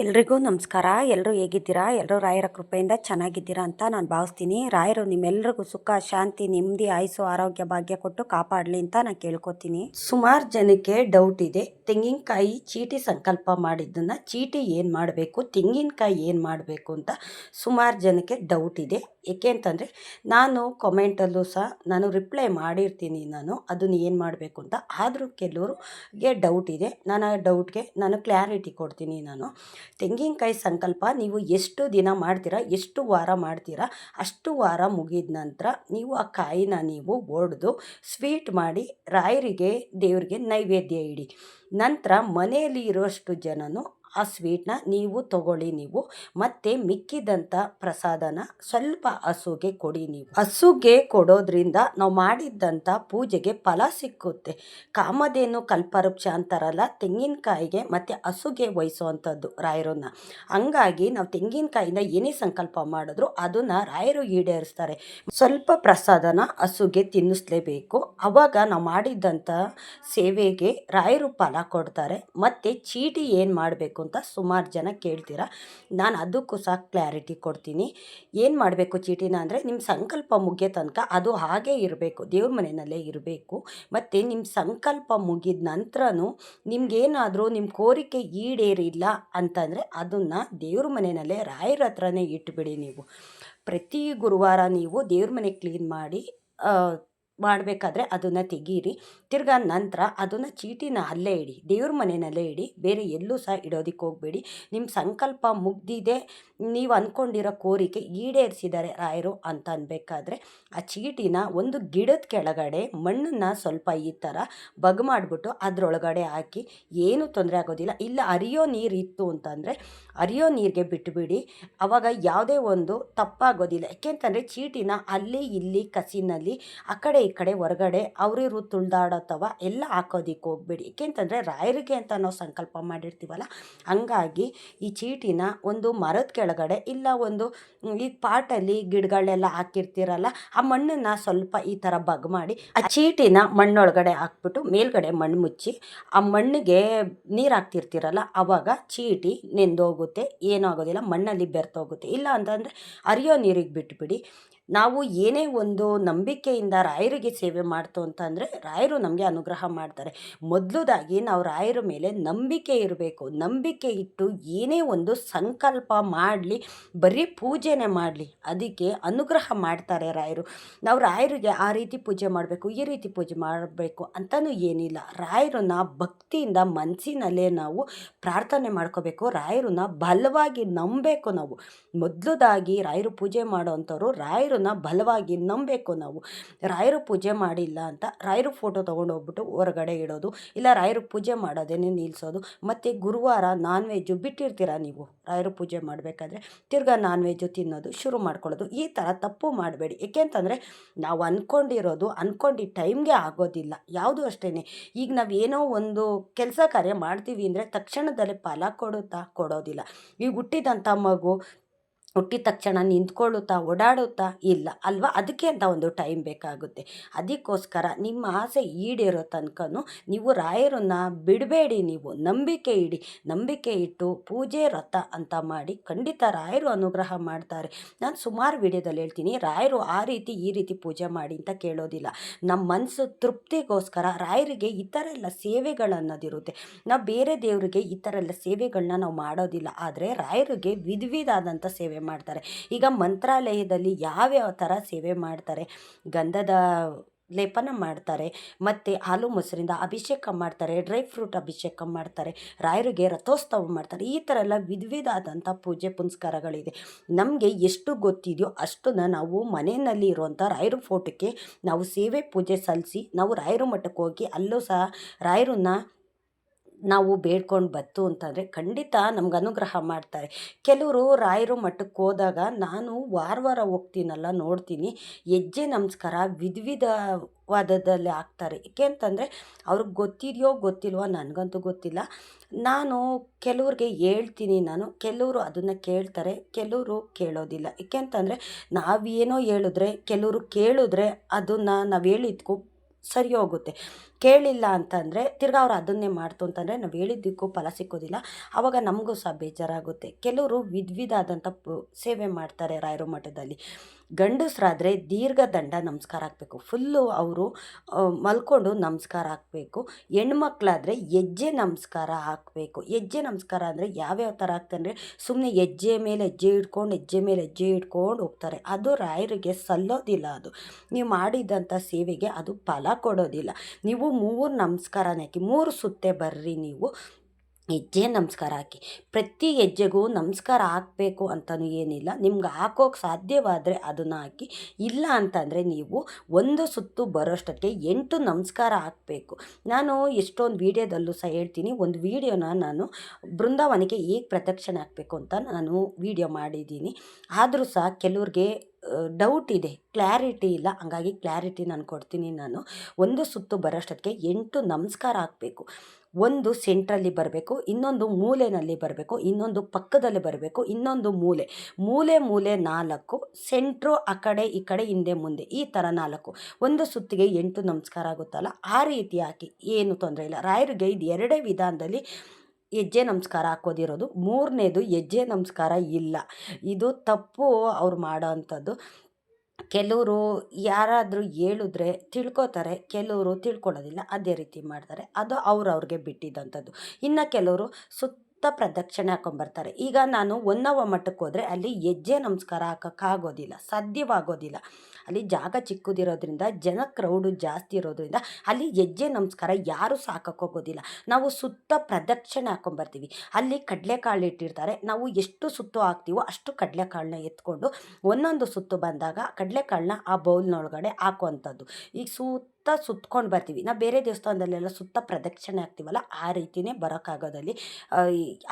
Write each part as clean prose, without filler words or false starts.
ಎಲ್ರಿಗೂ ನಮಸ್ಕಾರ. ಎಲ್ಲರೂ ಹೇಗಿದ್ದೀರಾ? ಎಲ್ಲರೂ ರಾಯರ ಕೃಪೆಯಿಂದ ಚೆನ್ನಾಗಿದ್ದೀರಾ ಅಂತ ನಾನು ಭಾವಿಸ್ತೀನಿ. ರಾಯರು ನಿಮ್ಮೆಲ್ಲರಿಗೂ ಸುಖ, ಶಾಂತಿ, ನೆಮ್ಮದಿ, ಆಯುಸ್ಸು, ಆರೋಗ್ಯ, ಭಾಗ್ಯ ಕೊಟ್ಟು ಕಾಪಾಡಲಿ ಅಂತ ನಾನು ಕೇಳ್ಕೊತೀನಿ. ಸುಮಾರು ಜನಕ್ಕೆ ಡೌಟ್ ಇದೆ, ತೆಂಗಿನಕಾಯಿ ಚೀಟಿ ಸಂಕಲ್ಪ ಮಾಡಿದ್ದನ್ನು ಚೀಟಿ ಏನು ಮಾಡಬೇಕು, ತೆಂಗಿನಕಾಯಿ ಏನು ಮಾಡಬೇಕು ಅಂತ ಸುಮಾರು ಜನಕ್ಕೆ ಡೌಟ್ ಇದೆ. ಏಕೆ ಅಂತಂದರೆ ನಾನು ಕಮೆಂಟಲ್ಲೂ ಸಹ ನಾನು ರಿಪ್ಲೈ ಮಾಡಿರ್ತೀನಿ, ನಾನು ಅದನ್ನು ಏನು ಮಾಡಬೇಕು ಅಂತ. ಆದರೂ ಕೆಲವ್ರಿಗೆ ಡೌಟ್ ಇದೆ. ನಾನು ಆ ಡೌಟ್ಗೆ ನಾನು ಕ್ಲಾರಿಟಿ ಕೊಡ್ತೀನಿ. ನಾನು ತೆಂಗಿನಕಾಯಿ ಸಂಕಲ್ಪ ನೀವು ಎಷ್ಟು ದಿನ ಮಾಡ್ತೀರಾ, ಎಷ್ಟು ವಾರ ಮಾಡ್ತೀರಾ, ಅಷ್ಟು ವಾರ ಮುಗಿದ ನಂತರ ನೀವು ಆ ಕಾಯಿನ ನೀವು ಒಡೆದು ಸ್ವೀಟ್ ಮಾಡಿ ರಾಯರಿಗೆ ದೇವರಿಗೆ ನೈವೇದ್ಯ ಇಡಿ. ನಂತರ ಮನೆಯಲ್ಲಿ ಇರೋಷ್ಟು ಜನನು ಆ ಸ್ವೀಟ್ನ ನೀವು ತಗೊಳ್ಳಿ. ನೀವು ಮತ್ತೆ ಮಿಕ್ಕಿದಂಥ ಪ್ರಸಾದನ ಸ್ವಲ್ಪ ಹಸುಗೆ ಕೊಡಿ. ನೀವು ಹಸುಗೆ ಕೊಡೋದ್ರಿಂದ ನಾವು ಮಾಡಿದ್ದಂಥ ಪೂಜೆಗೆ ಫಲ ಸಿಕ್ಕುತ್ತೆ. ಕಾಮಧೇನು ಕಲ್ಪವೃಕ್ಷ ಅಂತಾರಲ್ಲ, ತೆಂಗಿನಕಾಯಿಗೆ ಮತ್ತು ಹಸುಗೆ ವಹಿಸುವಂಥದ್ದು ರಾಯರನ್ನ. ಹಂಗಾಗಿ ನಾವು ತೆಂಗಿನಕಾಯಿಂದ ಏನೇ ಸಂಕಲ್ಪ ಮಾಡಿದ್ರು ಅದನ್ನು ರಾಯರು ಈಡೇರಿಸ್ತಾರೆ. ಸ್ವಲ್ಪ ಪ್ರಸಾದನ ಹಸುಗೆ ತಿನ್ನಿಸ್ಲೇಬೇಕು. ಆವಾಗ ನಾವು ಮಾಡಿದ್ದಂಥ ಸೇವೆಗೆ ರಾಯರು ಫಲ ಕೊಡ್ತಾರೆ. ಮತ್ತು ಚೀಟಿ ಏನು ಮಾಡಬೇಕು ಅಂತ ಸುಮಾರು ಜನ ಕೇಳ್ತೀರಾ. ನಾನು ಅದಕ್ಕೂ ಸಹ ಕ್ಲಾರಿಟಿ ಕೊಡ್ತೀನಿ. ಏನು ಮಾಡಬೇಕು ಚೀಟಿನ ಅಂದರೆ, ನಿಮ್ಮ ಸಂಕಲ್ಪ ಮುಗಿಯೋ ತನಕ ಅದು ಹಾಗೇ ಇರಬೇಕು, ದೇವ್ರ ಮನೆಯಲ್ಲೇ ಇರಬೇಕು. ಮತ್ತು ನಿಮ್ಮ ಸಂಕಲ್ಪ ಮುಗಿದ ನಂತರನೂ ನಿಮ್ಗೇನಾದರೂ ನಿಮ್ಮ ಕೋರಿಕೆ ಈಡೇರಿಲ್ಲ ಅಂತಂದರೆ ಅದನ್ನು ದೇವ್ರ ಮನೆಯಲ್ಲೇ ರಾಯರ ಹತ್ರನೇ ಇಟ್ಬಿಡಿ. ನೀವು ಪ್ರತಿ ಗುರುವಾರ ನೀವು ದೇವ್ರ ಮನೆ ಕ್ಲೀನ್ ಮಾಡಿ ಮಾಡಬೇಕಾದ್ರೆ ಅದನ್ನು ತೆಗೀರಿ. ತಿರ್ಗಾ ನಂತರ ಅದನ್ನು ಚೀಟಿನ ಅಲ್ಲೇ ಇಡಿ, ದೇವ್ರ ಮನೆಯಲ್ಲೇ ಇಡಿ, ಬೇರೆ ಎಲ್ಲೂ ಸಹ ಇಡೋದಕ್ಕೆ ಹೋಗಬೇಡಿ. ನಿಮ್ಮ ಸಂಕಲ್ಪ ಮುಗ್ದಿದೆ, ನೀವು ಅಂದ್ಕೊಂಡಿರೋ ಕೋರಿಕೆ ಈಡೇರಿಸಿದ್ದಾರೆ ರಾಯರು ಅಂತ ಅನ್ಬೇಕಾದ್ರೆ ಆ ಚೀಟಿನ ಒಂದು ಗಿಡದ ಕೆಳಗಡೆ ಮಣ್ಣನ್ನು ಸ್ವಲ್ಪ ಈ ಥರ ಬಗ್ ಮಾಡಿಬಿಟ್ಟು ಅದರೊಳಗಡೆ ಹಾಕಿ, ಏನೂ ತೊಂದರೆ ಆಗೋದಿಲ್ಲ. ಇಲ್ಲ ಹರಿಯೋ ನೀರು ಇತ್ತು ಅಂತಂದರೆ ಹರಿಯೋ ನೀರಿಗೆ ಬಿಟ್ಟುಬಿಡಿ. ಆವಾಗ ಯಾವುದೇ ಒಂದು ತಪ್ಪಾಗೋದಿಲ್ಲ. ಯಾಕೆಂತಂದರೆ ಚೀಟಿನ ಅಲ್ಲಿ ಇಲ್ಲಿ ಕಸಿನಲ್ಲಿ ಆ ಕಡೆ ಈ ಕಡೆ ಹೊರಗಡೆ ಅವ್ರಿರು ತುಳಿದಾಡೋತವ ಎಲ್ಲ ಹಾಕೋದಿಕ್ಕೆ ಹೋಗ್ಬೇಡಿ. ಏಕೆಂತಂದರೆ ರಾಯರಿಗೆ ಅಂತ ನಾವು ಸಂಕಲ್ಪ ಮಾಡಿರ್ತೀವಲ್ಲ, ಹಂಗಾಗಿ ಈ ಚೀಟಿನ ಒಂದು ಮರದ ಕೆಳಗಡೆ ಇಲ್ಲ ಒಂದು ಈ ಪಾಟಲ್ಲಿ ಗಿಡಗಳೆಲ್ಲ ಹಾಕಿರ್ತೀರಲ್ಲ, ಆ ಮಣ್ಣನ್ನು ಸ್ವಲ್ಪ ಈ ಥರ ಬಗ್ ಮಾಡಿ ಆ ಚೀಟಿನ ಮಣ್ಣೊಳಗಡೆ ಹಾಕ್ಬಿಟ್ಟು ಮೇಲ್ಗಡೆ ಮಣ್ಣು ಮುಚ್ಚಿ ಆ ಮಣ್ಣಿಗೆ ನೀರು ಹಾಕ್ತಿರ್ತೀರಲ್ಲ, ಆವಾಗ ಚೀಟಿ ನೆಂದೋಗುತ್ತೆ, ಏನೂ ಆಗೋದಿಲ್ಲ, ಮಣ್ಣಲ್ಲಿ ಬೆರ್ತೋಗುತ್ತೆ. ಇಲ್ಲ ಅಂತಂದರೆ ಹರಿಯೋ ನೀರಿಗೆ ಬಿಟ್ಬಿಡಿ. ನಾವು ಏನೇ ಒಂದು ನಂಬಿಕೆಯಿಂದ ರಾಯರಿಗೆ ಸೇವೆ ಮಾಡ್ತು ಅಂತಂದರೆ ರಾಯರು ನಮಗೆ ಅನುಗ್ರಹ ಮಾಡ್ತಾರೆ. ಮೊದಲದಾಗಿ ನಾವು ರಾಯರ ಮೇಲೆ ನಂಬಿಕೆ ಇರಬೇಕು. ನಂಬಿಕೆ ಇಟ್ಟು ಏನೇ ಒಂದು ಸಂಕಲ್ಪ ಮಾಡಲಿ, ಬರೀ ಪೂಜೆನೇ ಮಾಡಲಿ, ಅದಕ್ಕೆ ಅನುಗ್ರಹ ಮಾಡ್ತಾರೆ ರಾಯರು. ನಾವು ರಾಯರಿಗೆ ಆ ರೀತಿ ಪೂಜೆ ಮಾಡಬೇಕು, ಈ ರೀತಿ ಪೂಜೆ ಮಾಡಬೇಕು ಅಂತಲೂ ಏನಿಲ್ಲ. ರಾಯರನ್ನ ಭಕ್ತಿಯಿಂದ ಮನಸ್ಸಿನಲ್ಲೇ ನಾವು ಪ್ರಾರ್ಥನೆ ಮಾಡ್ಕೋಬೇಕು. ರಾಯರನ್ನ ಬಲವಾಗಿ ನಂಬಬೇಕು. ನಾವು ಮೊದಲದಾಗಿ ರಾಯರು ಪೂಜೆ ಮಾಡೋವಂಥವ್ರು ರಾಯರನ್ನ ಬಲವಾಗಿ ನಂಬಬೇಕು. ನಾವು ರಾಯರು ಪೂಜೆ ಮಾಡಿಲ್ಲ ಅಂತ ರಾಯರು ಫೋಟೋ ತೊಗೊಂಡೋಗ್ಬಿಟ್ಟು ಹೊರಗಡೆ ಇಡೋದು, ಇಲ್ಲ ರಾಯರು ಪೂಜೆ ಮಾಡೋದೇನೆ ನಿಲ್ಲಿಸೋದು. ಮತ್ತು ಗುರುವಾರ ನಾನ್ ವೆಜ್ಜು ಬಿಟ್ಟಿರ್ತೀರ ನೀವು ರಾಯರು ಪೂಜೆ ಮಾಡಬೇಕಾದ್ರೆ, ತಿರ್ಗಾ ನಾನ್ ವೆಜ್ಜು ತಿನ್ನೋದು ಶುರು ಮಾಡ್ಕೊಳ್ಳೋದು, ಈ ಥರ ತಪ್ಪು ಮಾಡಬೇಡಿ. ಏಕೆಂತಂದರೆ ನಾವು ಅಂದ್ಕೊಂಡಿರೋದು ಅಂದ್ಕೊಂಡಿದ್ದ ಟೈಮ್ಗೆ ಆಗೋದಿಲ್ಲ. ಯಾವುದು ಅಷ್ಟೇ. ಈಗ ನಾವು ಏನೋ ಒಂದು ಕೆಲಸ ಕಾರ್ಯ ಮಾಡ್ತೀವಿ ಅಂದರೆ ತಕ್ಷಣದಲ್ಲೇ ಫಲ ಕೊಡುತ್ತಾ? ಕೊಡೋದಿಲ್ಲ. ಈಗ ಹುಟ್ಟಿದಂಥ ಮಗು ಹುಟ್ಟಿದ ತಕ್ಷಣ ನಿಂತ್ಕೊಳ್ಳುತ್ತಾ, ಓಡಾಡುತ್ತಾ? ಇಲ್ಲ ಅಲ್ವಾ? ಅದಕ್ಕೆ ಅಂತ ಒಂದು ಟೈಮ್ ಬೇಕಾಗುತ್ತೆ. ಅದಕ್ಕೋಸ್ಕರ ನಿಮ್ಮ ಆಸೆ ಈಡೇರೋ ತನಕನೂ ನೀವು ರಾಯರನ್ನ ಬಿಡಬೇಡಿ. ನೀವು ನಂಬಿಕೆ ಇಡಿ. ನಂಬಿಕೆ ಇಟ್ಟು ಪೂಜೆ ವ್ರತ ಅಂತ ಮಾಡಿ ಖಂಡಿತ ರಾಯರು ಅನುಗ್ರಹ ಮಾಡ್ತಾರೆ. ನಾನು ಸುಮಾರು ವಿಡಿಯೋದಲ್ಲಿ ಹೇಳ್ತೀನಿ, ರಾಯರು ಆ ರೀತಿ ಈ ರೀತಿ ಪೂಜೆ ಮಾಡಿ ಅಂತ ಕೇಳೋದಿಲ್ಲ. ನಮ್ಮ ಮನಸ್ಸು ತೃಪ್ತಿಗೋಸ್ಕರ ರಾಯರಿಗೆ ಈ ಥರ ಎಲ್ಲ ಸೇವೆಗಳನ್ನೋದಿರುತ್ತೆ. ನಾವು ಬೇರೆ ದೇವರಿಗೆ ಈ ಥರ ಎಲ್ಲ ಸೇವೆಗಳನ್ನ ನಾವು ಮಾಡೋದಿಲ್ಲ. ಆದರೆ ರಾಯರಿಗೆ ವಿಧವಿಧಾದಂಥ ಸೇವೆ ಮಾಡ್ತಾರೆ. ಈಗ ಮಂತ್ರಾಲಯದಲ್ಲಿ ಯಾವ್ಯಾವ ಥರ ಸೇವೆ ಮಾಡ್ತಾರೆ, ಗಂಧದ ಲೇಪನ ಮಾಡ್ತಾರೆ, ಮತ್ತು ಹಾಲು ಮೊಸರಿಂದ ಅಭಿಷೇಕ ಮಾಡ್ತಾರೆ, ಡ್ರೈ ಫ್ರೂಟ್ ಅಭಿಷೇಕ ಮಾಡ್ತಾರೆ, ರಾಯರಿಗೆ ರಥೋತ್ಸವ ಮಾಡ್ತಾರೆ. ಈ ಥರ ಎಲ್ಲ ವಿಧವಿಧಾದಂಥ ಪೂಜೆ ಪುನಸ್ಕಾರಗಳಿದೆ. ನಮಗೆ ಎಷ್ಟು ಗೊತ್ತಿದೆಯೋ ಅಷ್ಟನ್ನು ನಾವು ಮನೆಯಲ್ಲಿ ಇರುವಂಥ ರಾಯರ ಫೋಟೋಕ್ಕೆ ನಾವು ಸೇವೆ ಪೂಜೆ ಸಲ್ಲಿಸಿ ನಾವು ರಾಯರ ಮಠಕ್ಕೆ ಹೋಗಿ ಅಲ್ಲೂ ಸಹ ರಾಯರನ್ನ ನಾವು ಬೇಡ್ಕೊಂಡು ಬತ್ತು ಅಂತಂದರೆ ಖಂಡಿತ ನಮ್ಗೆ ಅನುಗ್ರಹ ಮಾಡ್ತಾರೆ. ಕೆಲವರು ರಾಯರು ಮಠಕ್ಕೆ ಹೋದಾಗ ನಾನು ವಾರ ಹೋಗ್ತೀನಲ್ಲ, ನೋಡ್ತೀನಿ ಹೆಜ್ಜೆ ನಮಸ್ಕಾರ ವಿಧವಿಧವಾದದಲ್ಲಿ ಹಾಕ್ತಾರೆ. ಏಕೆ ಅಂತಂದರೆ ಅವ್ರಿಗೆ ಗೊತ್ತಿದೆಯೋ ಗೊತ್ತಿಲ್ವೋ, ನನಗಂತೂ ಗೊತ್ತಿಲ್ಲ. ನಾನು ಕೆಲವ್ರಿಗೆ ಹೇಳ್ತೀನಿ, ಕೆಲವರು ಅದನ್ನು ಕೇಳ್ತಾರೆ, ಕೆಲವರು ಕೇಳೋದಿಲ್ಲ. ಏಕೆ ಅಂತಂದರೆ ನಾವೇನೋ ಹೇಳಿದ್ರೆ ಕೆಲವರು ಕೇಳಿದ್ರೆ ಅದನ್ನು ನಾವು ಹೇಳಿದ್ಕೂ ಸರಿ ಹೋಗುತ್ತೆ. ಕೇಳಿಲ್ಲ ಅಂತಂದರೆ ತಿರ್ಗಾ ಅವ್ರು ಅದನ್ನೇ ಮಾಡ್ತು ಅಂತಂದರೆ ನಾವು ಹೇಳಿದ್ದಕ್ಕೂ ಫಲ ಸಿಕ್ಕೋದಿಲ್ಲ. ಆವಾಗ ನಮಗೂ ಸಹ ಬೇಜಾರಾಗುತ್ತೆ. ಕೆಲವರು ವಿಧ ಆದಂಥ ಸೇವೆ ಮಾಡ್ತಾರೆ ರಾಯರ ಮಠದಲ್ಲಿ. ಗಂಡಸರಾದರೆ ದೀರ್ಘ ದಂಡ ನಮಸ್ಕಾರ ಹಾಕಬೇಕು, ಫುಲ್ಲು ಅವರು ಮಲ್ಕೊಂಡು ನಮಸ್ಕಾರ ಹಾಕಬೇಕು. ಹೆಣ್ಮಕ್ಳಾದರೆ ಹೆಜ್ಜೆ ನಮಸ್ಕಾರ ಹಾಕಬೇಕು. ಹೆಜ್ಜೆ ನಮಸ್ಕಾರ ಅಂದರೆ ಯಾವ್ಯಾವ ಥರ ಆಗ್ತಂದರೆ ಸುಮ್ಮನೆ ಹೆಜ್ಜೆ ಮೇಲೆ ಹೆಜ್ಜೆ ಇಟ್ಕೊಂಡು ಹೆಜ್ಜೆ ಮೇಲೆ ಹೆಜ್ಜೆ ಇಟ್ಕೊಂಡು ಹೋಗ್ತಾರೆ. ಅದು ರಾಯರಿಗೆ ಸಲ್ಲೋದಿಲ್ಲ. ಅದು ನೀವು ಮಾಡಿದಂಥ ಸೇವೆಗೆ ಅದು ಫಲ ಕೊಡೋದಿಲ್ಲ. ನೀವು 3 ನಮಸ್ಕಾರನೇ ಹಾಕಿ, 3 ಸುತ್ತೆ ಬರ್ರಿ. ನೀವು ಹೆಜ್ಜೆ ನಮಸ್ಕಾರ ಹಾಕಿ. ಪ್ರತಿ ಹೆಜ್ಜೆಗೂ ನಮಸ್ಕಾರ ಹಾಕಬೇಕು ಅಂತಲೂ ಏನಿಲ್ಲ. ನಿಮ್ಗೆ ಹಾಕೋಕೆ ಸಾಧ್ಯವಾದರೆ ಅದನ್ನು ಹಾಕಿ. ಇಲ್ಲ ಅಂತಂದರೆ ನೀವು 1 ಸುತ್ತು ಬರೋಷ್ಟಕ್ಕೆ 8 ನಮಸ್ಕಾರ ಹಾಕಬೇಕು. ನಾನು ಎಷ್ಟೊಂದು ವೀಡಿಯೋದಲ್ಲೂ ಸಹ ಹೇಳ್ತೀನಿ. ಒಂದು ವೀಡಿಯೋನ ನಾನು ಬೃಂದಾವನಕ್ಕೆ ಹೇಗೆ ಪ್ರದಕ್ಷಿಣೆ ಹಾಕಬೇಕು ಅಂತ ನಾನು ವೀಡಿಯೋ ಮಾಡಿದ್ದೀನಿ. ಆದರೂ ಸಹ ಕೆಲವ್ರಿಗೆ ಡೌಟ್ ಇದೆ, ಕ್ಲಾರಿಟಿ ಇಲ್ಲ. ಹಂಗಾಗಿ ಕ್ಲಾರಿಟಿ ನಾನು ಕೊಡ್ತೀನಿ. ನಾನು 1 ಸುತ್ತು ಬರೋಷ್ಟಕ್ಕೆ 8 ನಮಸ್ಕಾರ ಹಾಕಬೇಕು. ಒಂದು ಸೆಂಟ್ರಲ್ಲಿ ಬರಬೇಕು, ಇನ್ನೊಂದು ಮೂಲೆಯಲ್ಲಿ ಬರಬೇಕು, ಇನ್ನೊಂದು ಪಕ್ಕದಲ್ಲಿ ಬರಬೇಕು, ಇನ್ನೊಂದು ಮೂಲೆ 4, ಸೆಂಟ್ರು ಆ ಕಡೆ ಈ ಕಡೆ ಹಿಂದೆ ಮುಂದೆ, ಈ ಥರ 4. 1 ಸುತ್ತಿಗೆ 8 ನಮಸ್ಕಾರ ಆಗುತ್ತಲ್ಲ, ಆ ರೀತಿ ಹಾಕಿ, ಏನು ತೊಂದರೆ ಇಲ್ಲ. ರಾಯರಿಗೆ ಇದು 2 ವಿಧಾನದಲ್ಲಿ ಹೆಜ್ಜೆ ನಮಸ್ಕಾರ ಹಾಕೋದಿರೋದು. 3ನೇದು ಹೆಜ್ಜೆ ನಮಸ್ಕಾರ ಇಲ್ಲ. ಇದು ತಪ್ಪು ಅವ್ರು ಮಾಡೋ ಅಂಥದ್ದು. ಕೆಲವರು ಯಾರಾದರೂ ಹೇಳಿದ್ರೆ ತಿಳ್ಕೊತಾರೆ, ಕೆಲವರು ತಿಳ್ಕೊಳ್ಳೋದಿಲ್ಲ, ಅದೇ ರೀತಿ ಮಾಡ್ತಾರೆ. ಅದು ಅವ್ರಿಗೆ ಬಿಟ್ಟಿದ್ದಂಥದ್ದು. ಇನ್ನು ಕೆಲವರು ಪ್ರದಕ್ಷಿಣೆ ಹಾಕೊಂಬರ್ತಾರೆ. ಈಗ ನಾನು ಹೊನ್ನವ ಮಠಕ್ಕೆ ಹೋದರೆ ಅಲ್ಲಿ ಹೆಜ್ಜೆ ನಮಸ್ಕಾರ ಹಾಕೋಕ್ಕಾಗೋದಿಲ್ಲ, ಸಾಧ್ಯವಾಗೋದಿಲ್ಲ. ಅಲ್ಲಿ ಜಾಗ ಚಿಕ್ಕದಿರೋದ್ರಿಂದ, ಜನ ಕ್ರೌಡು ಜಾಸ್ತಿ ಇರೋದ್ರಿಂದ ಅಲ್ಲಿ ಹೆಜ್ಜೆ ನಮಸ್ಕಾರ ಯಾರೂ ಸಹ ಹಾಕೋಕ್ಕೋಗೋದಿಲ್ಲ. ನಾವು ಪ್ರದಕ್ಷಿಣೆ ಹಾಕೊಂಬರ್ತೀವಿ. ಅಲ್ಲಿ ಕಡಲೆಕಾಳು ಇಟ್ಟಿರ್ತಾರೆ. ನಾವು ಎಷ್ಟು ಸುತ್ತು ಹಾಕ್ತೀವೋ ಅಷ್ಟು ಕಡಲೆಕಾಳನ್ನ ಎತ್ಕೊಂಡು ಒಂದೊಂದು ಸುತ್ತು ಬಂದಾಗ ಕಡಲೆಕಾಳನ್ನ ಆ ಬೌಲ್ನೊಳಗಡೆ ಹಾಕುವಂಥದ್ದು. ಈಗ ಸುತ್ಕೊಂಡು ಬರ್ತೀವಿ. ನಾವು ಬೇರೆ ದೇವಸ್ಥಾನದಲ್ಲೆಲ್ಲ ಪ್ರದಕ್ಷಿಣೆ ಹಾಕ್ತೀವಲ್ಲ, ಆ ರೀತಿಯೇ ಬರೋಕ್ಕಾಗೋದಲ್ಲಿ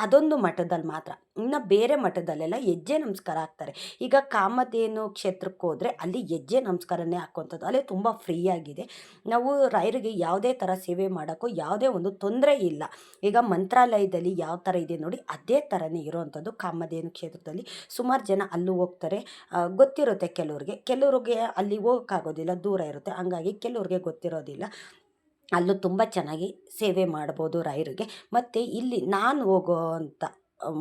ಅದೊಂದು ಮಠದಲ್ಲಿ ಮಾತ್ರ. ಇನ್ನು ಬೇರೆ ಮಠದಲ್ಲೆಲ್ಲ ಹೆಜ್ಜೆ ನಮಸ್ಕಾರ ಹಾಕ್ತಾರೆ. ಈಗ ಕಾಮಧೇನು ಕ್ಷೇತ್ರಕ್ಕೆ ಹೋದರೆ ಅಲ್ಲಿ ಹೆಜ್ಜೆ ನಮಸ್ಕಾರನೇ ಹಾಕುವಂಥದ್ದು. ಅಲ್ಲಿ ತುಂಬ ಫ್ರೀಯಾಗಿದೆ. ನಾವು ರಾಯರಿಗೆ ಯಾವುದೇ ಥರ ಸೇವೆ ಮಾಡೋಕ್ಕೂ ಯಾವುದೇ ಒಂದು ತೊಂದರೆ ಇಲ್ಲ. ಈಗ ಮಂತ್ರಾಲಯದಲ್ಲಿ ಯಾವ ಥರ ಇದೆ ನೋಡಿ, ಅದೇ ಥರನೇ ಇರೋವಂಥದ್ದು ಕಾಮಧೇನು ಕ್ಷೇತ್ರದಲ್ಲಿ. ಸುಮಾರು ಜನ ಅಲ್ಲೂ ಹೋಗ್ತಾರೆ. ಗೊತ್ತಿರುತ್ತೆ ಕೆಲವ್ರಿಗೆ ಅಲ್ಲಿ ಹೋಗೋಕ್ಕಾಗೋದಿಲ್ಲ, ದೂರ ಇರುತ್ತೆ. ಹಂಗಾಗಿ ಕೆಲವ್ರಿಗೆ ಗೊತ್ತಿರೋದಿಲ್ಲ. ಅಲ್ಲೂ ತುಂಬ ಚೆನ್ನಾಗಿ ಸೇವೆ ಮಾಡ್ಬೋದು ರಾಯರಿಗೆ. ಮತ್ತು ಇಲ್ಲಿ ನಾನು ಹೋಗೋವಂಥ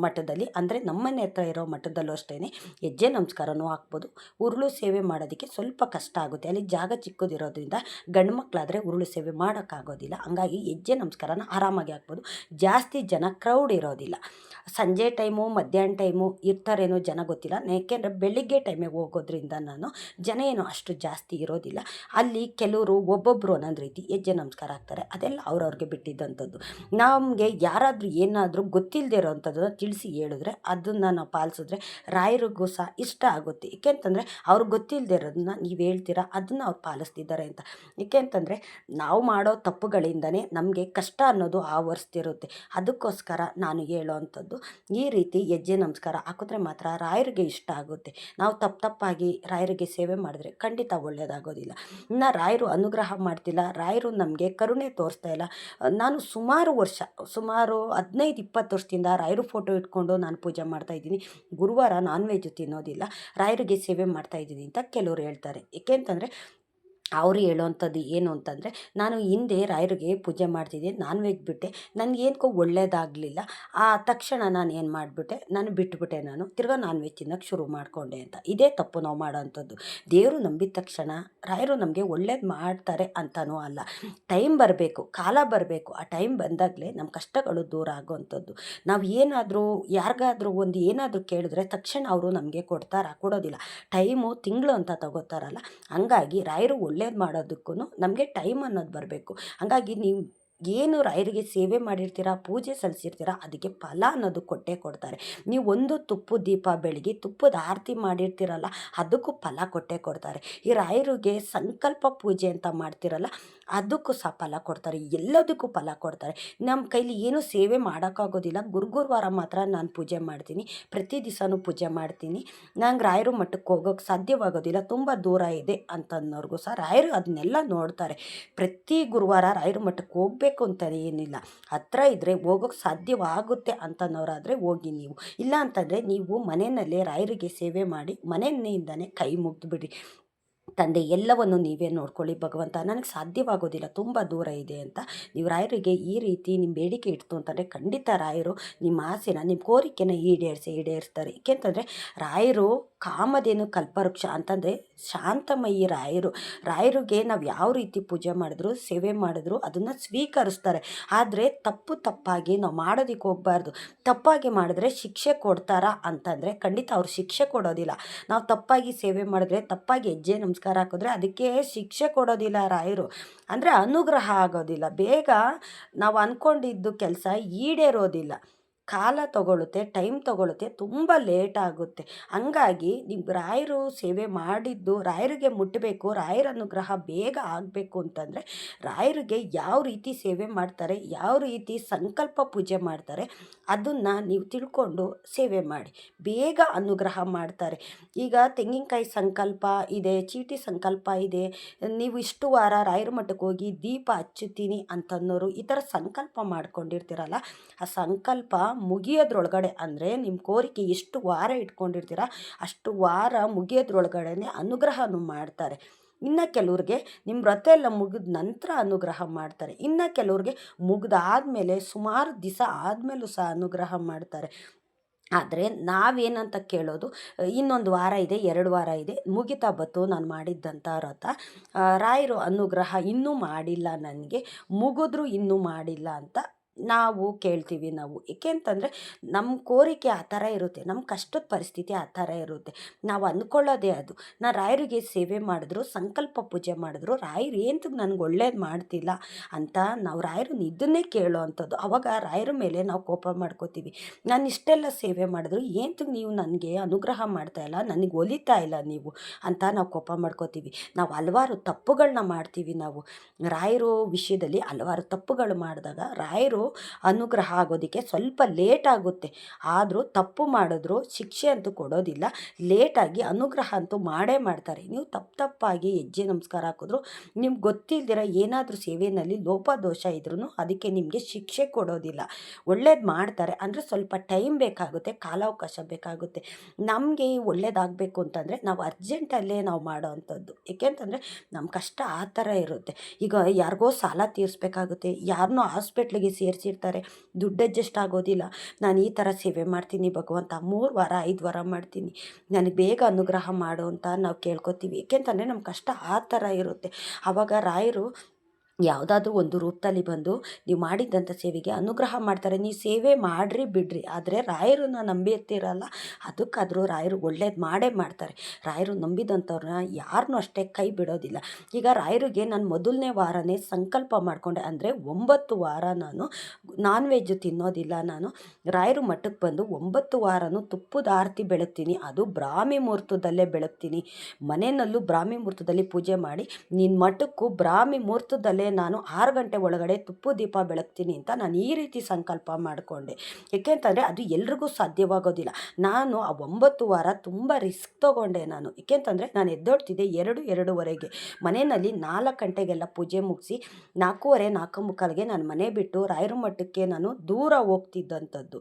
ಮಠದಲ್ಲಿ ಅಂದರೆ ನಮ್ಮನೆ ಹತ್ರ ಇರೋ ಮಠದಲ್ಲೂ ಅಷ್ಟೇ ಹೆಜ್ಜೆ ನಮಸ್ಕಾರನೂ ಹಾಕ್ಬೋದು. ಉರುಳು ಸೇವೆ ಮಾಡೋದಕ್ಕೆ ಸ್ವಲ್ಪ ಕಷ್ಟ ಆಗುತ್ತೆ. ಅಲ್ಲಿ ಜಾಗ ಚಿಕ್ಕದಿರೋದ್ರಿಂದ ಗಂಡು ಮಕ್ಕಳಾದರೆ ಉರುಳು ಸೇವೆ ಮಾಡೋಕ್ಕಾಗೋದಿಲ್ಲ. ಹಂಗಾಗಿ ಹೆಜ್ಜೆ ನಮಸ್ಕಾರನ ಆರಾಮಾಗಿ ಹಾಕ್ಬೋದು. ಜಾಸ್ತಿ ಜನ ಕ್ರೌಡ್ ಇರೋದಿಲ್ಲ. ಸಂಜೆ ಟೈಮು, ಮಧ್ಯಾಹ್ನ ಟೈಮು ಇರ್ತಾರೇನೋ ಜನ ಗೊತ್ತಿಲ್ಲ. ಯಾಕೆಂದರೆ ಬೆಳಿಗ್ಗೆ ಟೈಮಿಗೆ ಹೋಗೋದ್ರಿಂದ ನಾನು ಜನ ಏನು ಅಷ್ಟು ಜಾಸ್ತಿ ಇರೋದಿಲ್ಲ. ಅಲ್ಲಿ ಕೆಲವರು ಒಬ್ಬೊಬ್ಬರು ಒಂದೊಂದು ರೀತಿ ಹೆಜ್ಜೆ ನಮಸ್ಕಾರ ಹಾಕ್ತಾರೆ. ಅದೆಲ್ಲ ಅವ್ರವ್ರಿಗೆ ಬಿಟ್ಟಿದ್ದಂಥದ್ದು. ನಮಗೆ ಯಾರಾದರೂ ಏನಾದರೂ ಗೊತ್ತಿಲ್ಲದೆ ಇರೋವಂಥದ್ದು ತಿಳಿಸಿ ಹೇಳಿದ್ರೆ ಅದನ್ನು ನಾವು ಪಾಲಿಸಿದ್ರೆ ರಾಯರಿಗೂ ಸಹ ಇಷ್ಟ ಆಗುತ್ತೆ. ಏಕೆಂತಂದರೆ ಅವ್ರಿಗೆ ಗೊತ್ತಿಲ್ಲದೆ ಇರೋದನ್ನ ನೀವು ಹೇಳ್ತೀರಾ, ಅದನ್ನು ಅವ್ರು ಪಾಲಿಸ್ತಿದ್ದಾರೆ ಅಂತ. ಏಕೆಂತಂದರೆ ನಾವು ಮಾಡೋ ತಪ್ಪುಗಳಿಂದನೇ ನಮಗೆ ಕಷ್ಟ ಅನ್ನೋದು ಆವರಿಸ್ತಿರುತ್ತೆ. ಅದಕ್ಕೋಸ್ಕರ ನಾನು ಹೇಳೋ ಅಂಥದ್ದು ಈ ರೀತಿ ಹೆಜ್ಜೆ ನಮಸ್ಕಾರ ಹಾಕಿದ್ರೆ ಮಾತ್ರ ರಾಯರಿಗೆ ಇಷ್ಟ ಆಗುತ್ತೆ. ನಾವು ತಪ್ಪಾಗಿ ರಾಯರಿಗೆ ಸೇವೆ ಮಾಡಿದ್ರೆ ಖಂಡಿತ ಒಳ್ಳೆಯದಾಗೋದಿಲ್ಲ. ಇನ್ನು ರಾಯರು ಅನುಗ್ರಹ ಮಾಡ್ತಿಲ್ಲ, ರಾಯರು ನಮಗೆ ಕರುಣೆ ತೋರಿಸ್ತಾ ಇಲ್ಲ. ನಾನು ಸುಮಾರು 15-20 ವರ್ಷದಿಂದ ರಾಯರು ಫೋಟೋ ಇಟ್ಕೊಂಡು ನಾನು ಪೂಜೆ ಮಾಡ್ತಾಯಿದ್ದೀನಿ. ಗುರುವಾರ ನಾನ್ ವೆಜ್ ತಿನ್ನೋದಿಲ್ಲ, ರಾಯರಿಗೆ ಸೇವೆ ಮಾಡ್ತಾಯಿದ್ದೀನಿ ಅಂತ ಕೆಲವರು ಹೇಳ್ತಾರೆ. ಏಕೆಂತಂದರೆ ಅವರು ಹೇಳೋವಂಥದ್ದು ಏನು ಅಂತಂದರೆ, ನಾನು ಹಿಂದೆ ರಾಯರಿಗೆ ಪೂಜೆ ಮಾಡ್ತಿದ್ದೆ, ನಾನ್ ವೆಜ್ ಬಿಟ್ಟೆ, ನನಗೇನಕ್ಕೋ ಒಳ್ಳೇದಾಗಲಿಲ್ಲ. ಆ ತಕ್ಷಣ ನಾನು ಏನು ಮಾಡಿಬಿಟ್ಟೆ, ನಾನು ಬಿಟ್ಟುಬಿಟ್ಟೆ. ನಾನು ತಿರ್ಗಾ ನಾನ್ ವೆಜ್ ತಿನ್ನೋಕ್ಕೆ ಶುರು ಮಾಡಿಕೊಂಡೆ ಅಂತ. ಇದೇ ತಪ್ಪು ನಾವು ಮಾಡೋವಂಥದ್ದು. ದೇವರು ನಂಬಿದ ತಕ್ಷಣ ರಾಯರು ನಮಗೆ ಒಳ್ಳೇದು ಮಾಡ್ತಾರೆ ಅಂತನೂ ಅಲ್ಲ. ಟೈಮ್ ಬರಬೇಕು, ಕಾಲ ಬರಬೇಕು. ಆ ಟೈಮ್ ಬಂದಾಗಲೇ ನಮ್ಮ ಕಷ್ಟಗಳು ದೂರ ಆಗೋವಂಥದ್ದು. ನಾವು ಏನಾದರೂ ಯಾರಿಗಾದರೂ ಒಂದು ಏನಾದರೂ ಕೇಳಿದ್ರೆ ತಕ್ಷಣ ಅವರು ನಮಗೆ ಕೊಡೋದಿಲ್ಲ. ಟೈಮು ತಿಂಗಳು ಅಂತ ತಗೋತಾರಲ್ಲ. ಹಂಗಾಗಿ ರಾಯರು ಒಳ್ಳೇದು ಮಾಡೋದಕ್ಕೂ ನಮಗೆ ಟೈಮ್ ಅನ್ನೋದು ಬರಬೇಕು. ಹಂಗಾಗಿ ನೀವು ಏನು ರಾಯರಿಗೆ ಸೇವೆ ಮಾಡಿರ್ತೀರ, ಪೂಜೆ ಸಲ್ಲಿಸಿರ್ತೀರ, ಅದಕ್ಕೆ ಫಲ ಅನ್ನೋದು ಕೊಡ್ತಾರೆ. ನೀವು ಒಂದು ತುಪ್ಪದ ದೀಪ ಬೆಳಗಿ ತುಪ್ಪದ ಆರತಿ ಮಾಡಿರ್ತೀರಲ್ಲ, ಅದಕ್ಕೂ ಫಲ ಕೊಡ್ತಾರೆ. ಈ ರಾಯರಿಗೆ ಸಂಕಲ್ಪ ಪೂಜೆ ಅಂತ ಮಾಡ್ತಿರಲ್ಲ, ಅದಕ್ಕೂ ಸಹ ಫಲ ಕೊಡ್ತಾರೆ. ಎಲ್ಲದಕ್ಕೂ ಫಲ ಕೊಡ್ತಾರೆ. ನಮ್ಮ ಕೈಲಿ ಏನೂ ಸೇವೆ ಮಾಡೋಕ್ಕಾಗೋದಿಲ್ಲ. ಗುರುವಾರ ಮಾತ್ರ ನಾನು ಪೂಜೆ ಮಾಡ್ತೀನಿ, ಪ್ರತಿ ದಿವಸನೂ ಪೂಜೆ ಮಾಡ್ತೀನಿ. ನಂಗೆ ರಾಯರು ಮಠಕ್ಕೆ ಹೋಗೋಕ್ಕೆ ಸಾಧ್ಯವಾಗೋದಿಲ್ಲ, ತುಂಬ ದೂರ ಇದೆ ಅಂತನ್ನೋರ್ಗೂ ಸಹ ರಾಯರು ಅದನ್ನೆಲ್ಲ ನೋಡ್ತಾರೆ. ಪ್ರತಿ ಗುರುವಾರ ರಾಯರು ಮಠಕ್ಕೆ ಹೋಗ್ಬೇಕು ಅಂತಲೇ ಏನಿಲ್ಲ, ಹತ್ರ ಇದ್ದರೆ ಹೋಗೋಕ್ಕೆ ಸಾಧ್ಯವಾಗುತ್ತೆ ಅಂತನ್ನೋರಾದರೆ ಹೋಗಿ ನೀವು. ಇಲ್ಲ ಅಂತಂದರೆ ನೀವು ಮನೆಯಲ್ಲೇ ರಾಯರಿಗೆ ಸೇವೆ ಮಾಡಿ ಮನೆಯಿಂದನೇ ಕೈ ಮುಗಿದ್ಬಿಡಿ. ತಂದೆ ಎಲ್ಲವನ್ನು ನೀವೇ ನೋಡ್ಕೊಳ್ಳಿ ಭಗವಂತ, ನನಗೆ ಸಾಧ್ಯವಾಗೋದಿಲ್ಲ, ತುಂಬ ದೂರ ಇದೆ ಅಂತ ನೀವು ರಾಯರಿಗೆ ಈ ರೀತಿ ನಿಮ್ಮ ಬೇಡಿಕೆ ಇಡ್ತು ಅಂತಂದರೆ ಖಂಡಿತ ರಾಯರು ನಿಮ್ಮ ಆಸೆನ, ನಿಮ್ಮ ಕೋರಿಕೆನ ಈಡೇರಿಸ್ತಾರೆ. ಏಕೆಂತಂದರೆ ರಾಯರು ಕಾಮಧೇನು ಕಲ್ಪವೃಕ್ಷ ಅಂತಂದರೆ ಶಾಂತಮಯಿ ರಾಯರು. ರಾಯರಿಗೆ ನಾವು ಯಾವ ರೀತಿ ಪೂಜೆ ಮಾಡಿದ್ರು ಸೇವೆ ಮಾಡಿದ್ರು ಅದನ್ನು ಸ್ವೀಕರಿಸ್ತಾರೆ. ಆದರೆ ತಪ್ಪಾಗಿ ನಾವು ಮಾಡೋದಕ್ಕೆ ಹೋಗಬಾರ್ದು. ತಪ್ಪಾಗಿ ಮಾಡಿದ್ರೆ ಶಿಕ್ಷೆ ಕೊಡ್ತಾರಾ ಅಂತಂದರೆ ಖಂಡಿತ ಅವ್ರು ಶಿಕ್ಷೆ ಕೊಡೋದಿಲ್ಲ. ನಾವು ತಪ್ಪಾಗಿ ಸೇವೆ ಮಾಡಿದ್ರೆ, ತಪ್ಪಾಗಿ ಹೆಜ್ಜೆ ನಮಸ್ಕಾರ ಹಾಕಿದ್ರೆ ಅದಕ್ಕೆ ಶಿಕ್ಷೆ ಕೊಡೋದಿಲ್ಲ ರಾಯರು. ಅಂದರೆ ಅನುಗ್ರಹ ಆಗೋದಿಲ್ಲ, ಬೇಗ ನಾವು ಅಂದ್ಕೊಂಡಿದ್ದು ಕೆಲಸ ಈಡೇರೋದಿಲ್ಲ, ಕಾಲ ತಗೊಳುತ್ತೆ, ಟೈಮ್ ತಗೊಳುತ್ತೆ, ತುಂಬ ಲೇಟ್ ಆಗುತ್ತೆ. ಹಂಗಾಗಿ ನೀವು ರಾಯರು ಸೇವೆ ಮಾಡಿದ್ದು ರಾಯರಿಗೆ ಮುಟ್ಟಬೇಕು, ರಾಯರ ಅನುಗ್ರಹ ಬೇಗ ಆಗಬೇಕು ಅಂತಂದರೆ ರಾಯರಿಗೆ ಯಾವ ರೀತಿ ಸೇವೆ ಮಾಡ್ತಾರೆ, ಯಾವ ರೀತಿ ಸಂಕಲ್ಪ ಪೂಜೆ ಮಾಡ್ತಾರೆ ಅದನ್ನು ನೀವು ತಿಳ್ಕೊಂಡು ಸೇವೆ ಮಾಡಿ, ಬೇಗ ಅನುಗ್ರಹ ಮಾಡ್ತಾರೆ. ಈಗ ತೆಂಗಿನಕಾಯಿ ಸಂಕಲ್ಪ ಇದೆ, ಚೀಟಿ ಸಂಕಲ್ಪ ಇದೆ, ನೀವು ಇಷ್ಟು ವಾರ ರಾಯರ ಮಠಕ್ಕೆ ಹೋಗಿ ದೀಪ ಹಚ್ಚುತ್ತೀನಿ ಅಂತನ್ನೋರು ಈ ಥರ ಸಂಕಲ್ಪ ಮಾಡ್ಕೊಂಡಿರ್ತೀರಲ್ಲ, ಆ ಸಂಕಲ್ಪ ಮುಗಿಯೋದ್ರೊಳಗಡೆ ಅಂದರೆ ನಿಮ್ಮ ಕೋರಿಕೆ ಎಷ್ಟು ವಾರ ಇಟ್ಕೊಂಡಿರ್ತೀರ ಅಷ್ಟು ವಾರ ಮುಗಿಯೋದ್ರೊಳಗಡೆ ಅನುಗ್ರಹನೂ ಮಾಡ್ತಾರೆ. ಇನ್ನು ಕೆಲವ್ರಿಗೆ ನಿಮ್ಮ ವ್ರತ ಎಲ್ಲ ಮುಗಿದ ನಂತರ ಅನುಗ್ರಹ ಮಾಡ್ತಾರೆ, ಇನ್ನು ಕೆಲವ್ರಿಗೆ ಮುಗಿದಾದ್ಮೇಲೆ ಸುಮಾರು ದಿವಸ ಆದಮೇಲೂ ಸಹ ಅನುಗ್ರಹ ಮಾಡ್ತಾರೆ. ಆದರೆ ನಾವೇನಂತ ಕೇಳೋದು, ಇನ್ನೊಂದು ವಾರ ಇದೆ, 2 ವಾರ ಇದೆ, ಮುಗಿತಾ ಬತ್ತು ನಾನು ಮಾಡಿದ್ದಂಥ ವ್ರತ, ರಾಯರು ಅನುಗ್ರಹ ಇನ್ನೂ ಮಾಡಿಲ್ಲ, ನನಗೆ ಮುಗಿದ್ರೂ ಇನ್ನೂ ಮಾಡಿಲ್ಲ ಅಂತ ನಾವು ಕೇಳ್ತೀವಿ. ಏಕೆ ಅಂತಂದರೆ ನಮ್ಮ ಕೋರಿಕೆ ಆ ಥರ ಇರುತ್ತೆ, ನಮ್ಮ ಕಷ್ಟದ ಪರಿಸ್ಥಿತಿ ಆ ಥರ ಇರುತ್ತೆ. ನಾವು ಅಂದ್ಕೊಳ್ಳೋದೇ ಅದು. ನಾನು ರಾಯರಿಗೆ ಸೇವೆ ಮಾಡಿದ್ರು, ಸಂಕಲ್ಪ ಪೂಜೆ ಮಾಡಿದ್ರು, ರಾಯರು ಏನಕ್ಕೆ ನನಗೆ ಒಳ್ಳೇದು ಮಾಡ್ತಿಲ್ಲ ಅಂತ ನಾವು ರಾಯರನ್ನ ಇದನ್ನೇ ಕೇಳೋ ಅಂಥದ್ದು. ಅವಾಗ ರಾಯರ ಮೇಲೆ ನಾವು ಕೋಪ ಮಾಡ್ಕೋತೀವಿ. ನಾನು ಇಷ್ಟೆಲ್ಲ ಸೇವೆ ಮಾಡಿದ್ರು ಏನಕ್ಕೆ ನೀವು ನನಗೆ ಅನುಗ್ರಹ ಮಾಡ್ತಾಯಿಲ್ಲ, ನನಗೆ ಒಲಿತಾ ಇಲ್ಲ ನೀವು ಅಂತ ನಾವು ಕೋಪ ಮಾಡ್ಕೋತೀವಿ. ನಾವು ಹಲವಾರು ತಪ್ಪುಗಳನ್ನ ಮಾಡ್ತೀವಿ. ನಾವು ರಾಯರು ವಿಷಯದಲ್ಲಿ ಹಲವಾರು ತಪ್ಪುಗಳು ಮಾಡಿದಾಗ ರಾಯರು ಅನುಗ್ರಹ ಆಗೋದಕ್ಕೆ ಸ್ವಲ್ಪ ಲೇಟ್ ಆಗುತ್ತೆ. ಆದರೂ ತಪ್ಪು ಮಾಡಿದ್ರು ಶಿಕ್ಷೆ ಅಂತೂ ಕೊಡೋದಿಲ್ಲ, ಲೇಟಾಗಿ ಅನುಗ್ರಹ ಅಂತೂ ಮಾಡೇ ಮಾಡ್ತಾರೆ. ನೀವು ತಪ್ಪಾಗಿ ಹೆಜ್ಜೆ ನಮಸ್ಕಾರ ಹಾಕಿದ್ರು, ನಿಮ್ಗೆ ಗೊತ್ತಿಲ್ದಿರ ಏನಾದರೂ ಸೇವೆಯಲ್ಲಿ ಲೋಪದೋಷ ಇದ್ರೂ ಅದಕ್ಕೆ ನಿಮಗೆ ಶಿಕ್ಷೆ ಕೊಡೋದಿಲ್ಲ, ಒಳ್ಳೇದು ಮಾಡ್ತಾರೆ. ಅಂದರೆ ಸ್ವಲ್ಪ ಟೈಮ್ ಬೇಕಾಗುತ್ತೆ, ಕಾಲಾವಕಾಶ ಬೇಕಾಗುತ್ತೆ. ನಮಗೆ ಒಳ್ಳೇದಾಗಬೇಕು ಅಂತಂದರೆ ನಾವು ಅರ್ಜೆಂಟಲ್ಲೇ ನಾವು ಮಾಡೋ ಅಂಥದ್ದು. ಏಕೆಂತಂದರೆ ನಮ್ಮ ಕಷ್ಟ ಆ ಥರ ಇರುತ್ತೆ. ಈಗ ಯಾರಿಗೋ ಸಾಲ ತೀರಿಸ್ಬೇಕಾಗುತ್ತೆ, ಯಾರನ್ನೋ ಹಾಸ್ಪಿಟ್ಲಿಗೆ ಸೇರಿಸಿರ್ತಾರೆ, ದುಡ್ಡು ಅಡ್ಜಸ್ಟ್ ಆಗೋದಿಲ್ಲ. ನಾನು ಈ ಥರ ಸೇವೆ ಮಾಡ್ತೀನಿ ಭಗವಂತ, 3 ವಾರ 5 ವಾರ ಮಾಡ್ತೀನಿ, ನನಗೆ ಬೇಗ ಅನುಗ್ರಹ ಮಾಡು ಅಂತ ನಾವು ಕೇಳ್ಕೊತೀವಿ. ಏಕೆಂತಂದರೆ ನಮ್ಮ ಕಷ್ಟ ಆ ಥರ ಇರುತ್ತೆ. ಆವಾಗ ರಾಯರು ಯಾವುದಾದ್ರೂ ಒಂದು ರೂಪದಲ್ಲಿ ಬಂದು ನೀವು ಮಾಡಿದ್ದಂಥ ಸೇವೆಗೆ ಅನುಗ್ರಹ ಮಾಡ್ತಾರೆ. ನೀವು ಸೇವೆ ಮಾಡಿರಿ ಬಿಡ್ರಿ, ಆದರೆ ರಾಯರನ್ನ ನಂಬಿರ್ತೀರಲ್ಲ ಅದಕ್ಕಾದರೂ ರಾಯರು ಒಳ್ಳೇದು ಮಾಡೇ ಮಾಡ್ತಾರೆ. ರಾಯರು ನಂಬಿದಂಥವ್ರನ್ನ ಯಾರನ್ನೂ ಅಷ್ಟೇ ಕೈ ಬಿಡೋದಿಲ್ಲ. ಈಗ ರಾಯರಿಗೆ ನಾನು ಮೊದಲನೇ ವಾರನೇ ಸಂಕಲ್ಪ ಮಾಡಿಕೊಂಡೆ, ಅಂದರೆ 9 ವಾರ ನಾನು ನಾನ್ ವೆಜ್ ತಿನ್ನೋದಿಲ್ಲ. ನಾನು ರಾಯರು ಮಠಕ್ಕೆ ಬಂದು 9 ವಾರನೂ ತುಪ್ಪದ ಆರತಿ ಬೆಳಗ್ತೀನಿ, ಅದು ಬ್ರಾಹ್ಮಿ ಮುಹೂರ್ತದಲ್ಲೇ ಬೆಳಗ್ತೀನಿ. ಮನೆಯಲ್ಲೂ ಬ್ರಾಹ್ಮಿ ಮುಹೂರ್ತದಲ್ಲಿ ಪೂಜೆ ಮಾಡಿ, ನಿನ್ನ ಮಠಕ್ಕೂ ಬ್ರಾಹ್ಮಿ ಮುಹೂರ್ತದಲ್ಲೇ ನಾನು 6 ಗಂಟೆ ಒಳಗಡೆ ತುಪ್ಪು ದೀಪ ಬೆಳಗ್ತೀನಿ ಅಂತ ನಾನು ಈ ರೀತಿ ಸಂಕಲ್ಪ ಮಾಡಿಕೊಂಡೆ. ಏಕೆಂತಂದರೆ ಅದು ಎಲ್ರಿಗೂ ಸಾಧ್ಯವಾಗೋದಿಲ್ಲ. ನಾನು ಆ 9 ವಾರ ತುಂಬ ರಿಸ್ಕ್ ತೊಗೊಂಡೆ ನಾನು. ಏಕೆಂತಂದರೆ ನಾನು ಎದ್ದೋಡ್ತಿದ್ದೆ 2-2:30ಗೆ, ಮನೆಯಲ್ಲಿ 4 ಗಂಟೆಗೆಲ್ಲ ಪೂಜೆ ಮುಗಿಸಿ 4:15 4:45ಗೆ ನಾನು ಮನೆ ಬಿಟ್ಟು ರಾಯರ ಮಠಕ್ಕೆ ನಾನು ದೂರ ಹೋಗ್ತಿದ್ದಂಥದ್ದು.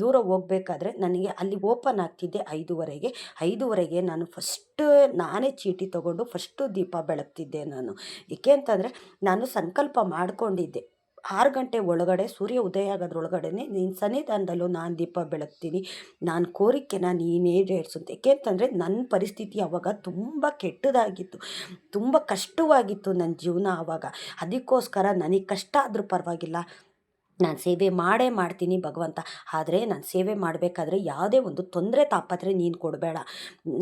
ದೂರ ಹೋಗ್ಬೇಕಾದ್ರೆ ನನಗೆ ಅಲ್ಲಿ ಓಪನ್ ಆಗ್ತಿದ್ದೆ 5:30ಗೆ. 5:30ಗೆ ನಾನು ನಾನೇ ಚೀಟಿ ತೊಗೊಂಡು ಫಸ್ಟು ದೀಪ ಬೆಳಗ್ತಿದ್ದೆ ನಾನು. ಏಕೆ ಅಂತಂದರೆ ನಾನು ಸಂಕಲ್ಪ ಮಾಡಿಕೊಂಡಿದ್ದೆ, 6 ಗಂಟೆ ಒಳಗಡೆ ಸೂರ್ಯ ಉದಯ ಆಗೋದ್ರೊಳಗಡೆ ನಿನ್ನ ಸನ್ನಿಧಾನದಲ್ಲೂ ನಾನು ದೀಪ ಬೆಳಗ್ತೀನಿ, ನಾನು ಕೋರಿಕೆನ ನೀನು ಈಡೇರಿಸು ಅಂತ. ಏಕೆ ಅಂತಂದರೆ ನನ್ನ ಪರಿಸ್ಥಿತಿ ಆವಾಗ ತುಂಬ ಕೆಟ್ಟದಾಗಿತ್ತು, ತುಂಬ ಕಷ್ಟವಾಗಿತ್ತು ನನ್ನ ಜೀವನ ಆವಾಗ. ಅದಕ್ಕೋಸ್ಕರ ನನಗೆ ಕಷ್ಟ ಆದರೂ ಪರವಾಗಿಲ್ಲ, ನಾನು ಸೇವೆ ಮಾಡೇ ಮಾಡ್ತೀನಿ ಭಗವಂತ. ಆದರೆ ನಾನು ಸೇವೆ ಮಾಡಬೇಕಾದ್ರೆ ಯಾವುದೇ ಒಂದು ತೊಂದರೆ ತಾಪತ್ರೆ ನೀನು ಕೊಡಬೇಡ.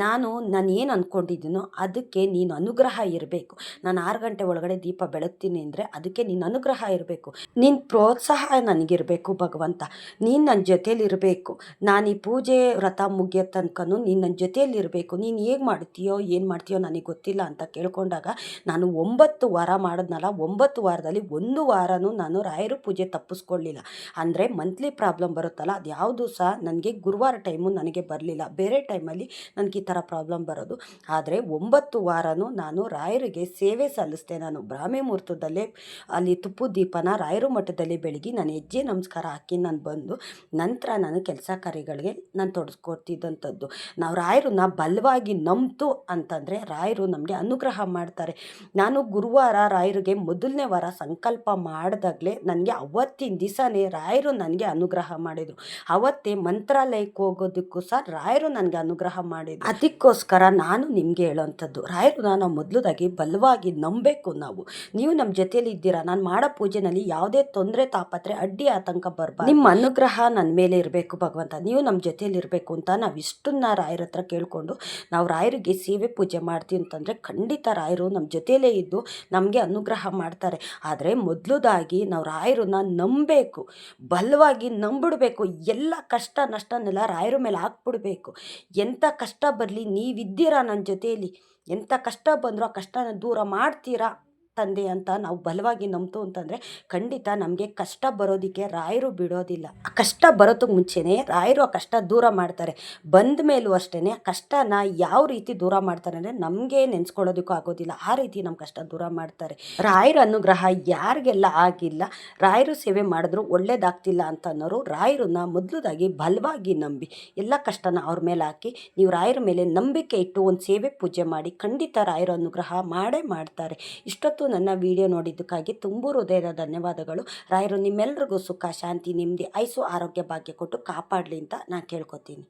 ನಾನು ಏನು ಅಂದ್ಕೊಂಡಿದ್ದೀನೋ ಅದಕ್ಕೆ ನೀನು ಅನುಗ್ರಹ ಇರಬೇಕು. ನಾನು 6 ಗಂಟೆ ಒಳಗಡೆ ದೀಪ ಬೆಳಗ್ತೀನಿ ಅಂದರೆ ಅದಕ್ಕೆ ನೀನು ಅನುಗ್ರಹ ಇರಬೇಕು, ನಿನ್ನ ಪ್ರೋತ್ಸಾಹ ನನಗಿರಬೇಕು ಭಗವಂತ. ನೀನು ನನ್ನ ಜೊತೇಲಿರಬೇಕು. ನಾನು ಈ ಪೂಜೆ ವ್ರತ ಮುಗಿಯೋ ತನಕನೂ ನೀನು ನನ್ನ ಜೊತೆಯಲ್ಲಿರಬೇಕು. ನೀನು ಹೇಗೆ ಮಾಡ್ತೀಯೋ ಏನು ಮಾಡ್ತೀಯೋ ನನಗೆ ಗೊತ್ತಿಲ್ಲ ಅಂತ ಕೇಳ್ಕೊಂಡಾಗ ನಾನು 9 ವಾರ ಮಾಡಿದ್ನಲ್ಲ, 9 ವಾರದಲ್ಲಿ 1 ವಾರನೂ ನಾನು ರಾಯರ ಪೂಜೆ ತಪ್ಪಿಸ್ಕೊಂಡು ತೋರಿಸ್ಕೊಳ್ಳಿಲ್ಲ. ಅಂದರೆ ಮಂತ್ಲಿ ಪ್ರಾಬ್ಲಮ್ ಬರುತ್ತಲ್ಲ, ಅದು ಯಾವುದು ಸಹ ನನಗೆ ಗುರುವಾರ ಟೈಮು ನನಗೆ ಬರಲಿಲ್ಲ. ಬೇರೆ ಟೈಮಲ್ಲಿ ನನಗೆ ಈ ಥರ ಪ್ರಾಬ್ಲಮ್ ಬರೋದು. ಆದರೆ 9 ವಾರನೂ ನಾನು ರಾಯರಿಗೆ ಸೇವೆ ಸಲ್ಲಿಸಿದೆ. ನಾನು ಬ್ರಾಹ್ಮಿ ಮುಹೂರ್ತದಲ್ಲೇ ಅಲ್ಲಿ ತುಪ್ಪದ ದೀಪನ ರಾಯರ ಮಠದಲ್ಲಿ ಬೆಳಗಿ ನಾನು ಹೆಜ್ಜೆ ನಮಸ್ಕಾರ ಹಾಕಿ ನಾನು ಬಂದು ನಂತರ ನಾನು ಕೆಲಸ ಕಾರ್ಯಗಳಿಗೆ ನಾನು ತೊಡಸ್ಕೊಡ್ತಿದ್ದಂಥದ್ದು. ನಾವು ರಾಯರನ್ನ ಬಲವಾಗಿ ನಂಬಿತು ಅಂತಂದರೆ ರಾಯರು ನಮಗೆ ಅನುಗ್ರಹ ಮಾಡ್ತಾರೆ. ನಾನು ಗುರುವಾರ ರಾಯರಿಗೆ ಮೊದಲನೇ ವಾರ ಸಂಕಲ್ಪ ಮಾಡಿದಾಗಲೇ ನನಗೆ ಅವತ್ತಿನ ದಿವಸನೇ ರಾಯರು ನನಗೆ ಅನುಗ್ರಹ ಮಾಡಿದರು. ಅವತ್ತೇ ಮಂತ್ರಾಲಯಕ್ಕೆ ಹೋಗೋದಕ್ಕೂ ಸಹ ರಾಯರು ನನಗೆ ಅನುಗ್ರಹ ಮಾಡಿದರು. ಅದಕ್ಕೋಸ್ಕರ ನಾನು ನಿಮಗೆ ಹೇಳೋವಂಥದ್ದು, ರಾಯರನ್ನ ನಾವು ಮೊದಲದಾಗಿ ಬಲವಾಗಿ ನಂಬಬೇಕು. ನೀವು ನಮ್ಮ ಜೊತೆಯಲ್ಲಿ ಇದ್ದೀರಾ, ನಾನು ಮಾಡೋ ಪೂಜೆನಲ್ಲಿ ಯಾವುದೇ ತೊಂದರೆ ತಾಪತ್ರೆ ಅಡ್ಡಿ ಆತಂಕ ಬರಬಾರ್ದು. ನಿಮ್ಮ ಅನುಗ್ರಹ ನನ್ನ ಮೇಲೆ ಇರಬೇಕು ಭಗವಂತ, ನೀವು ನಮ್ಮ ಜೊತೆಯಲ್ಲಿ ಇರಬೇಕು ಅಂತ ನಾವು ಇಷ್ಟನ್ನ ರಾಯರ ಹತ್ರ ಕೇಳಿಕೊಂಡು ನಾವು ರಾಯರಿಗೆ ಸೇವೆ ಪೂಜೆ ಮಾಡ್ತೀವಿ ಅಂತಂದರೆ ಖಂಡಿತ ರಾಯರು ನಮ್ಮ ಜೊತೆಯಲ್ಲೇ ಇದ್ದು ನಮಗೆ ಅನುಗ್ರಹ ಮಾಡ್ತಾರೆ. ಆದರೆ ಮೊದಲದಾಗಿ ನಾವು ರಾಯರನ್ನ ನಂಬಬೇಕು, ಬಲವಾಗಿ ನಂಬಿಡಬೇಕು. ಎಲ್ಲ ಕಷ್ಟ ನಷ್ಟನೆಲ್ಲ ರಾಯರ ಮೇಲೆ ಹಾಕ್ಬಿಡ್ಬೇಕು. ಎಂಥ ಕಷ್ಟ ಬರಲಿ ನೀವಿದ್ದೀರಾ ನನ್ನ ಜೊತೆಯಲ್ಲಿ, ಎಂಥ ಕಷ್ಟ ಬಂದರೂ ಆ ಕಷ್ಟನ ದೂರ ಮಾಡ್ತೀರಾ ತಂದೆ ಅಂತ ನಾವು ಬಲವಾಗಿ ನಂಬ್ತು ಅಂತಂದರೆ ಖಂಡಿತ ನಮಗೆ ಕಷ್ಟ ಬರೋದಕ್ಕೆ ರಾಯರು ಬಿಡೋದಿಲ್ಲ. ಆ ಕಷ್ಟ ಬರೋದಕ್ಕೆ ಮುಂಚೆನೇ ರಾಯರು ಆ ಕಷ್ಟ ದೂರ ಮಾಡ್ತಾರೆ. ಬಂದ ಮೇಲೂ ಅಷ್ಟೇ ಆ ಕಷ್ಟನ ಯಾವ ರೀತಿ ದೂರ ಮಾಡ್ತಾರೆ ಅಂದರೆ ನಮಗೆ ನೆನೆಸ್ಕೊಳ್ಳೋದಕ್ಕೂ ಆಗೋದಿಲ್ಲ. ಆ ರೀತಿ ನಮ್ಮ ಕಷ್ಟ ದೂರ ಮಾಡ್ತಾರೆ. ರಾಯರ ಅನುಗ್ರಹ ಯಾರಿಗೆಲ್ಲ ಆಗಿಲ್ಲ, ರಾಯರು ಸೇವೆ ಮಾಡಿದ್ರು ಒಳ್ಳೇದಾಗ್ತಿಲ್ಲ ಅಂತ ಅನ್ನೋರು ರಾಯರನ್ನ ಮೊದಲದಾಗಿ ಬಲವಾಗಿ ನಂಬಿ ಎಲ್ಲ ಕಷ್ಟನ ಅವ್ರ ಮೇಲೆ ಹಾಕಿ ನೀವು ರಾಯರ ಮೇಲೆ ನಂಬಿಕೆ ಇಟ್ಟು ಒಂದು ಸೇವೆ ಪೂಜೆ ಮಾಡಿ ಖಂಡಿತ ರಾಯರ ಅನುಗ್ರಹ ಮಾಡೇ ಮಾಡ್ತಾರೆ. ಇಷ್ಟೊತ್ತು ನನ್ನ ವಿಡಿಯೋ ನೋಡಿದ್ದಕ್ಕಾಗಿ ತುಂಬ ಹೃದಯದ ಧನ್ಯವಾದಗಳು. ರಾಯರು ನಿಮ್ಮೆಲ್ರಿಗೂ ಸುಖ ಶಾಂತಿ ನೆಮ್ಮದಿ ಆಯುಸ್ಸು ಆರೋಗ್ಯ ಭಾಗ್ಯ ಕೊಟ್ಟು ಕಾಪಾಡಲಿ ಅಂತ ನಾನು ಕೇಳ್ಕೊತೀನಿ.